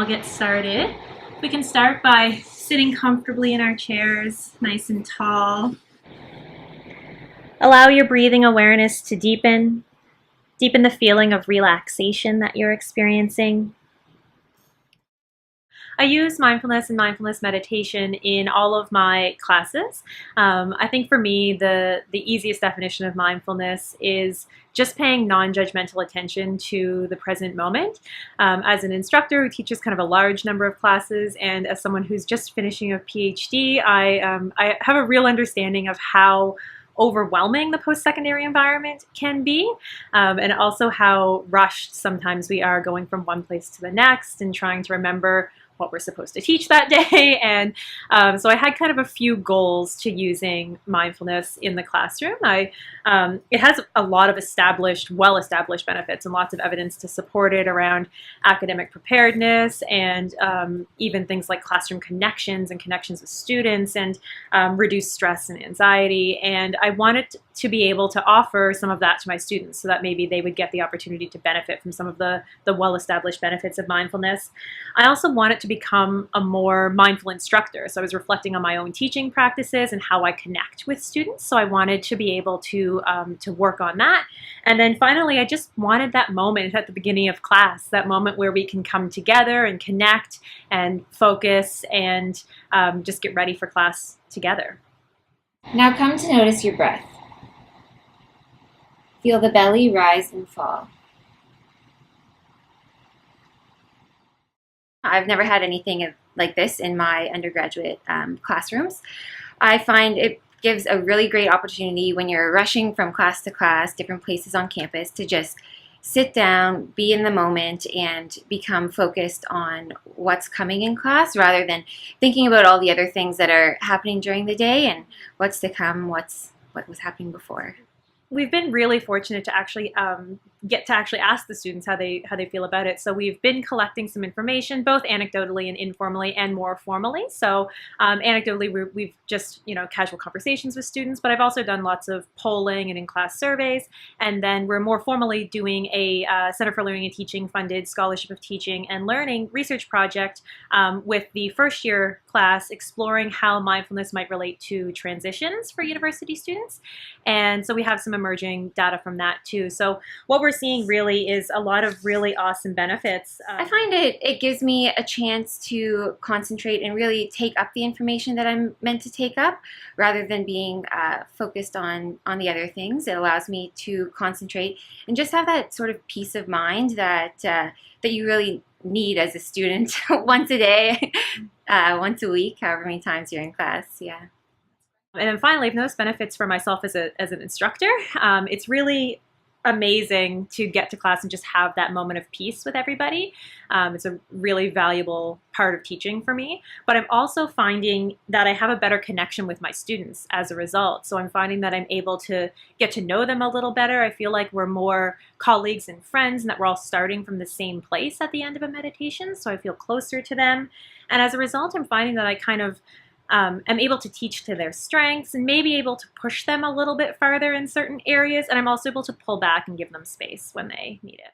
I'll get started. We can start by sitting comfortably in our chairs, nice and tall. Allow your breathing awareness to deepen. Deepen the feeling of relaxation that you're experiencing. I use mindfulness and mindfulness meditation in all of my classes. I think for me, the easiest definition of mindfulness is just paying non-judgmental attention to the present moment. As an instructor who teaches kind of a large number of classes, and as someone who's just finishing a PhD, I have a real understanding of how overwhelming the post-secondary environment can be, and also how rushed sometimes we are going from one place to the next and trying to remember what we're supposed to teach that day. And so I had kind of a few goals to using mindfulness in the classroom. It has a lot of well-established benefits and lots of evidence to support it around academic preparedness and even things like classroom connections and connections with students and reduce stress and anxiety. And I wanted to be able to offer some of that to my students so that maybe they would get the opportunity to benefit from some of the well-established benefits of mindfulness. I also wanted to become a more mindful instructor. So I was reflecting on my own teaching practices and how I connect with students. So I wanted to be able to work on that. And then finally, I just wanted that moment at the beginning of class, that moment where we can come together and connect and focus and just get ready for class together. Now come to notice your breath. Feel the belly rise and fall. I've never had anything like this in my undergraduate classrooms. I find it gives a really great opportunity when you're rushing from class to class, different places on campus, to just sit down, be in the moment, and become focused on what's coming in class rather than thinking about all the other things that are happening during the day and what's to come, what was happening before. We've been really fortunate to actually get to ask the students how they feel about it. So we've been collecting some information, both anecdotally and informally, and more formally. So anecdotally, we've just casual conversations with students, but I've also done lots of polling and in-class surveys. And then we're more formally doing a Center for Learning and Teaching funded Scholarship of Teaching and Learning research project with the first year class, exploring how mindfulness might relate to transitions for university students. And so we have some emerging data from that too. So what we're seeing really is a lot of really awesome benefits. I find it gives me a chance to concentrate and really take up the information that I'm meant to take up rather than being focused on the other things. It allows me to concentrate and just have that sort of peace of mind that you really need as a student once a day, once a week, however many times you're in class. Yeah. And then finally, I've noticed benefits for myself as an instructor. It's really amazing to get to class and just have that moment of peace with everybody. It's a really valuable part of teaching for me. But I'm also finding that I have a better connection with my students as a result. So I'm finding that I'm able to get to know them a little better. I feel like we're more colleagues and friends and that we're all starting from the same place at the end of a meditation. So I feel closer to them. And as a result, I'm finding that I kind of am able to teach to their strengths and maybe able to push them a little bit farther in certain areas. And I'm also able to pull back and give them space when they need it.